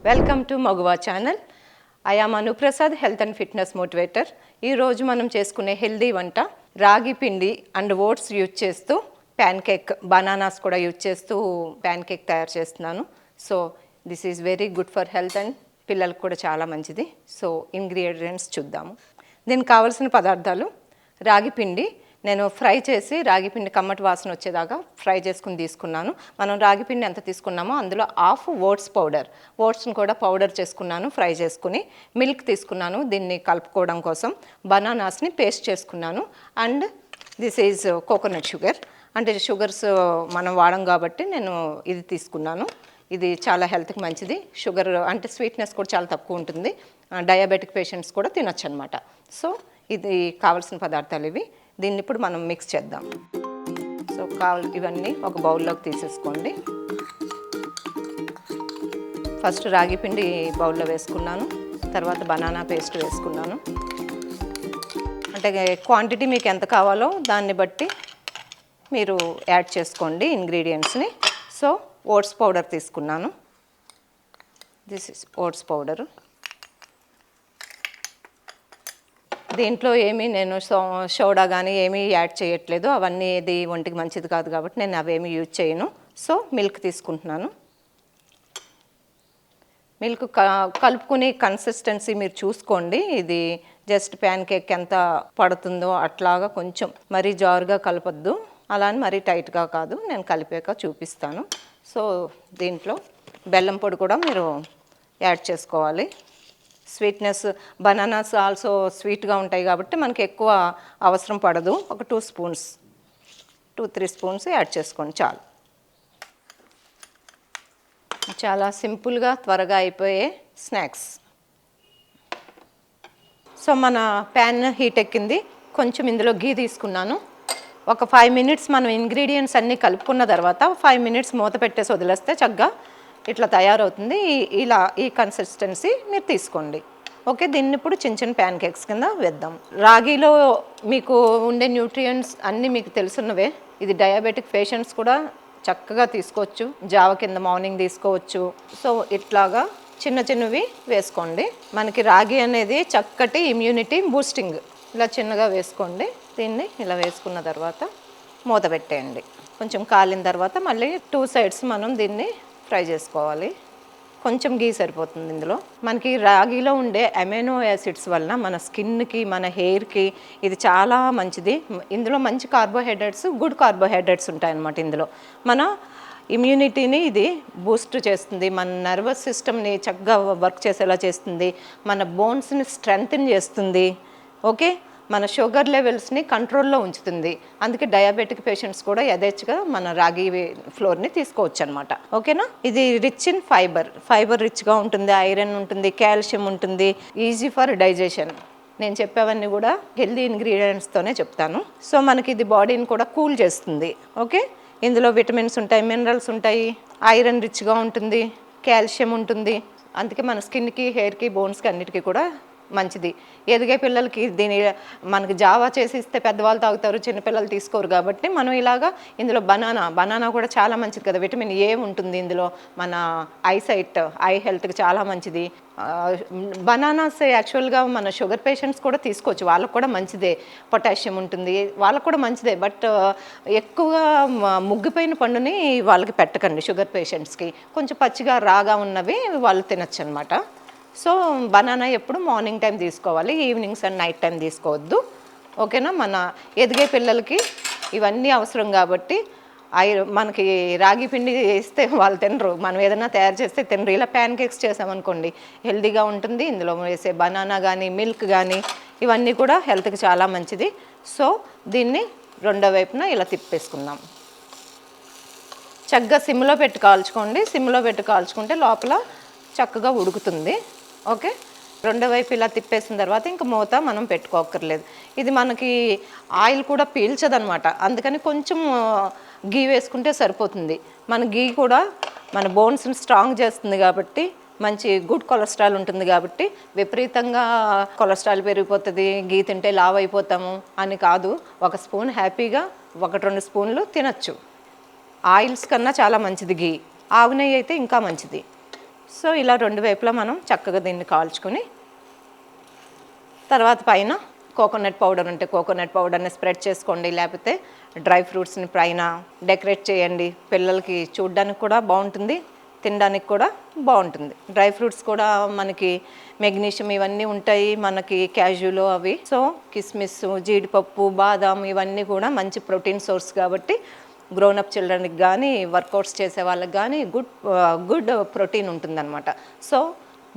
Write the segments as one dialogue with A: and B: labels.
A: Welcome to మగువా channel. I am Anu Prasad, health and fitness motivator. ఈరోజు మనం చేసుకునే హెల్దీ వంట రాగి పిండి అండ్ ఓట్స్ యూజ్ చేస్తూ ప్యాన్ కేక్, బనానాస్ కూడా యూజ్ చేస్తూ ప్యాన్ కేక్ తయారు చేస్తున్నాను. So this is very good for health and పిల్లలకు కూడా చాలా మంచిది. సో ఇంగ్రీడియంట్స్ చూద్దాము. దీనికి కావాల్సిన పదార్థాలు: రాగి పిండి నేను ఫ్రై చేసి రాగి పిండి కమ్మటి వాసన వచ్చేదాకా ఫ్రై చేసుకుని తీసుకున్నాను. మనం రాగి పిండి ఎంత తీసుకున్నామో అందులో హాఫ్ ఓట్స్ పౌడర్, ఓట్స్ని కూడా పౌడర్ చేసుకున్నాను ఫ్రై చేసుకుని. మిల్క్ తీసుకున్నాను దీన్ని కలుపుకోవడం కోసం. బనానాస్ని పేస్ట్ చేసుకున్నాను. And this is coconut sugar. అంటే షుగర్స్ మనం వాడం కాబట్టి నేను ఇది తీసుకున్నాను. ఇది చాలా హెల్త్కి మంచిది. షుగర్ అంటే స్వీట్నెస్ కూడా చాలా తక్కువ ఉంటుంది. డయాబెటిక్ పేషెంట్స్ కూడా తినొచ్చు అనమాట. సో ఇది కావాల్సిన పదార్థాలు ఇవి. దీన్ని ఇప్పుడు మనం మిక్స్ చేద్దాం. సో ఇవన్నీ ఒక బౌల్లోకి తీసేసుకోండి. ఫస్ట్ రాగి పిండి బౌల్లో వేసుకున్నాను, తర్వాత బనానా పేస్ట్ వేసుకున్నాను. అంటే క్వాంటిటీ మీకు ఎంత కావాలో దాన్ని బట్టి మీరు యాడ్ చేసుకోండి ఇంగ్రీడియంట్స్ని. సో ఓట్స్ పౌడర్ తీసుకున్నాను. This is oats powder. దీంట్లో ఏమీ నేను సోడా కానీ ఏమీ యాడ్ చేయట్లేదు. అవన్నీ ఇది ఒంటికి మంచిది కాదు కాబట్టి నేను అవేమీ యూజ్ చేయను. సో మిల్క్ తీసుకుంటున్నాను. మిల్క్ కలుపుకుని కన్సిస్టెన్సీ మీరు చూసుకోండి. ఇది జస్ట్ ప్యాన్ కేక్ ఎంత పడుతుందో అట్లాగా, కొంచెం మరీ జారుగా కలపొద్దు, అలా అని మరీ టైట్గా కాదు. నేను కలిపాక చూపిస్తాను. సో దీంట్లో బెల్లం పొడి కూడా మీరు యాడ్ చేసుకోవాలి. స్వీట్నెస్, బనానాస్ ఆల్సో స్వీట్గా ఉంటాయి కాబట్టి మనకి ఎక్కువ అవసరం పడదు. ఒక 2 స్పూన్స్ 2-3 స్పూన్స్ యాడ్ చేసుకోండి చాలు. చాలా సింపుల్గా త్వరగా అయిపోయే స్నాక్స్. సో మన ప్యాన్ హీట్ ఎక్కింది. కొంచెం ఇందులో గీ తీసుకున్నాను. ఒక 5 మినిట్స్ మనం ఇంగ్రీడియంట్స్ అన్నీ కలుపుకున్న తర్వాత 5 మినిట్స్ మూత పెట్టేసి వదిలేస్తే చక్కగా ఇట్లా తయారవుతుంది. ఇలా ఈ కన్సిస్టెన్సీ మీరు తీసుకోండి. ఓకే, దీన్ని ఇప్పుడు చిన్న చిన్న ప్యాన్ కేక్స్ కింద వేద్దాం. రాగిలో మీకు ఉండే న్యూట్రియంట్స్ అన్నీ మీకు తెలుసున్నవే. ఇది డయాబెటిక్ పేషెంట్స్ కూడా చక్కగా తీసుకోవచ్చు. జావ కింద మార్నింగ్ తీసుకోవచ్చు. సో ఇట్లాగా చిన్న చిన్నవి వేసుకోండి. మనకి రాగి అనేది చక్కటి ఇమ్యూనిటీ బూస్టింగ్. ఇలా చిన్నగా వేసుకోండి. దీన్ని ఇలా వేసుకున్న తర్వాత మూత పెట్టేయండి. కొంచెం కాలిన తర్వాత మళ్ళీ 2 సైడ్స్ మనం దీన్ని ఫ్రై చేసుకోవాలి. కొంచెం గీ సరిపోతుంది. ఇందులో మనకి రాగిలో ఉండే అమైనో యాసిడ్స్ వలన మన స్కిన్కి, మన హెయిర్కి ఇది చాలా మంచిది. ఇందులో మంచి కార్బోహైడ్రేట్స్, గుడ్ కార్బోహైడ్రేట్స్ ఉంటాయన్నమాట. ఇందులో మన ఇమ్యూనిటీని ఇది బూస్ట్ చేస్తుంది, మన నర్వస్ సిస్టమ్ని చక్కగా వర్క్ చేసేలా చేస్తుంది, మన బోన్స్ని స్ట్రెంగ్తెన్ చేస్తుంది. ఓకే, మన షుగర్ లెవెల్స్ని కంట్రోల్లో ఉంచుతుంది. అందుకే డయాబెటిక్ పేషెంట్స్ కూడా యథేచ్ఛగా మన రాగి ఫ్లోర్ని తీసుకోవచ్చు అనమాట. ఓకేనా. ఇది రిచ్ ఇన్ ఫైబర్ రిచ్గా ఉంటుంది, ఐరన్ ఉంటుంది, కాల్షియం ఉంటుంది, ఈజీ ఫర్ డైజెషన్. నేను చెప్పేవన్నీ కూడా హెల్దీ ఇంగ్రీడియంట్స్తోనే చెప్తాను. సో మనకి ఇది బాడీని కూడా కూల్ చేస్తుంది. ఓకే, ఇందులో విటమిన్స్ ఉంటాయి, మినరల్స్ ఉంటాయి, ఐరన్ రిచ్గా ఉంటుంది, కాల్షియం ఉంటుంది. అందుకే మన స్కిన్కి, హెయిర్కి, బోన్స్కి అన్నిటికీ కూడా మంచిది. ఎదిగే పిల్లలకి దీని మనకి జావా చేసి ఇస్తే పెద్దవాళ్ళు తాగుతారు, చిన్నపిల్లలు తీసుకోరు. కాబట్టి మనం ఇలాగా ఇందులో బనానా కూడా చాలా మంచిది కదా. విటమిన్ ఏ ఉంటుంది ఇందులో. మన ఐసైట్, ఐ హెల్త్కి చాలా మంచిది. బనానాస్ యాక్చువల్గా మన షుగర్ పేషెంట్స్ కూడా తీసుకోవచ్చు, వాళ్ళకు కూడా మంచిదే. పొటాషియం ఉంటుంది, వాళ్ళకు కూడా మంచిదే. బట్ ఎక్కువగా ముగ్గిపోయిన పండుని వాళ్ళకి పెట్టకండి షుగర్ పేషెంట్స్కి. కొంచెం పచ్చిగా రాగా ఉన్నవి వాళ్ళు తినచ్చు అనమాట. సో బనానా ఎప్పుడు మార్నింగ్ టైం తీసుకోవాలి, ఈవినింగ్స్ అండ్ నైట్ టైం తీసుకోవద్దు. ఓకేనా. మన ఎదిగే పిల్లలకి ఇవన్నీ అవసరం కాబట్టి మనకి రాగి పిండి వేస్తే వాళ్ళు తినరు, మనం ఏదైనా తయారు చేస్తే తినరు. ఇలా ప్యాన్ కేక్స్ చేసామనుకోండి హెల్తీగా ఉంటుంది. ఇందులో వేసే బనానా కానీ, మిల్క్ కానీ ఇవన్నీ కూడా హెల్త్కి చాలా మంచిది. సో దీన్ని రెండో వైపున ఇలా తిప్పేసుకుందాం. చక్కగా సిమ్లో పెట్టి కాల్చుకోండి. సిమ్లో పెట్టి కాల్చుకుంటే లోపల చక్కగా ఉడుకుతుంది. ఓకే, రెండో వైపు ఇలా తిప్పేసిన తర్వాత ఇంకా మూత మనం పెట్టుకోక్కర్లేదు. ఇది మనకి ఆయిల్ కూడా పీల్చదనమాట. అందుకని కొంచెం గీ వేసుకుంటే సరిపోతుంది. మన గీ కూడా మన బోన్స్ని స్ట్రాంగ్ చేస్తుంది కాబట్టి మంచి గుడ్ కొలెస్ట్రాల్ ఉంటుంది కాబట్టి విపరీతంగా కొలెస్ట్రాల్ పెరిగిపోతుంది, గీ తింటే లావు అయిపోతాము అని కాదు. ఒక స్పూన్ హ్యాపీగా 1-2 స్పూన్లు తినచ్చు. ఆయిల్స్ కన్నా చాలా మంచిది గీ. ఆవు నెయ్యి అయితే ఇంకా మంచిది. సో ఇలా 2 వైపులా మనం చక్కగా దీన్ని కాల్చుకొని తర్వాత పైన కోకోనట్ పౌడర్ ఉంటే కోకోనట్ పౌడర్ని స్ప్రెడ్ చేసుకోండి, లేకపోతే డ్రై ఫ్రూట్స్ని పైన డెకరేట్ చేయండి. పిల్లలకి చూడడానికి కూడా బాగుంటుంది, తినడానికి కూడా బాగుంటుంది. డ్రై ఫ్రూట్స్ కూడా మనకి మెగ్నీషియం ఇవన్నీ ఉంటాయి, మనకి క్యాజులో అవి. సో కిస్మిస్, జీడిపప్పు, బాదాం ఇవన్నీ కూడా మంచి ప్రోటీన్ సోర్స్ కాబట్టి గ్రోనప్ చిల్డ్రన్కి కానీ వర్కౌట్స్ చేసే వాళ్ళకి కానీ గుడ్ ప్రోటీన్ ఉంటుందన్నమాట. సో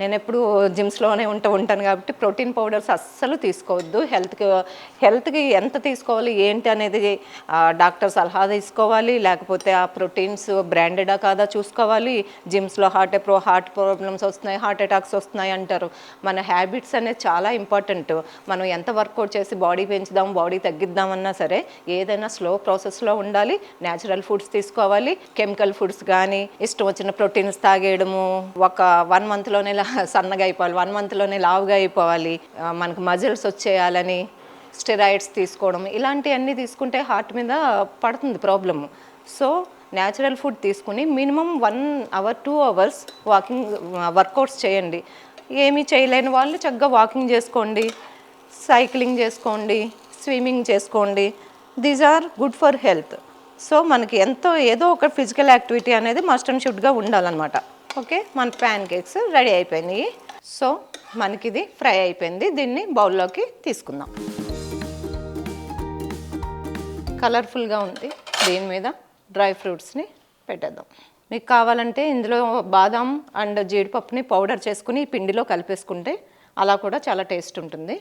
A: నేను ఎప్పుడు జిమ్స్లోనే ఉంటాను కాబట్టి ప్రోటీన్ పౌడర్స్ అస్సలు తీసుకోవద్దు. హెల్త్కి ఎంత తీసుకోవాలి ఏంటి అనేది డాక్టర్ సలహా తీసుకోవాలి, లేకపోతే ఆ ప్రోటీన్స్ బ్రాండెడా కాదా చూసుకోవాలి. జిమ్స్లో హార్ట్ ప్రాబ్లమ్స్ వస్తున్నాయి, హార్ట్ అటాక్స్ వస్తున్నాయి అంటారు. మన హ్యాబిట్స్ అనేది చాలా ఇంపార్టెంట్. మనం ఎంత వర్కౌట్ చేసి బాడీ పెంచుదాం, బాడీ తగ్గిద్దామన్నా సరే ఏదైనా స్లో ప్రాసెస్లో ఉండాలి. న్యాచురల్ ఫుడ్స్ తీసుకోవాలి. కెమికల్ ఫుడ్స్ కానీ ఇష్టం వచ్చిన ప్రోటీన్స్ తాగేయడము, ఒక 1 మంత్లోనే సన్నగా అయిపోవాలి, 1 మంత్లోనే లావుగా అయిపోవాలి, మనకు మజిల్స్ వచ్చేయాలని స్టెరాయిడ్స్ తీసుకోవడం, ఇలాంటివన్నీ తీసుకుంటే హార్ట్ మీద పడుతుంది ప్రాబ్లము. సో న్యాచురల్ ఫుడ్ తీసుకుని మినిమం 1 అవర్ 2 అవర్స్ వర్కౌట్స్ చేయండి. ఏమీ చేయలేని వాళ్ళు చక్కగా వాకింగ్ చేసుకోండి, సైక్లింగ్ చేసుకోండి, స్విమ్మింగ్ చేసుకోండి. These are good for health. So మనకి ఏదో ఒక ఫిజికల్ యాక్టివిటీ అనేది మస్ట్ అండ్ షుడ్గా ఉండాలన్నమాట. ఓకే, మన ప్యాన్ కేక్స్ రెడీ అయిపోయినాయి. సో మనకి ఇది ఫ్రై అయిపోయింది. దీన్ని బౌల్లోకి తీసుకుందాం. కలర్ఫుల్గా ఉంది. దీని మీద డ్రై ఫ్రూట్స్ని పెట్టేద్దాం. మీకు కావాలంటే ఇందులో బాదాం అండ్ జీడిపప్పుని పౌడర్ చేసుకుని పిండిలో కలిపేసుకుంటే అలా కూడా చాలా టేస్ట్ ఉంటుంది.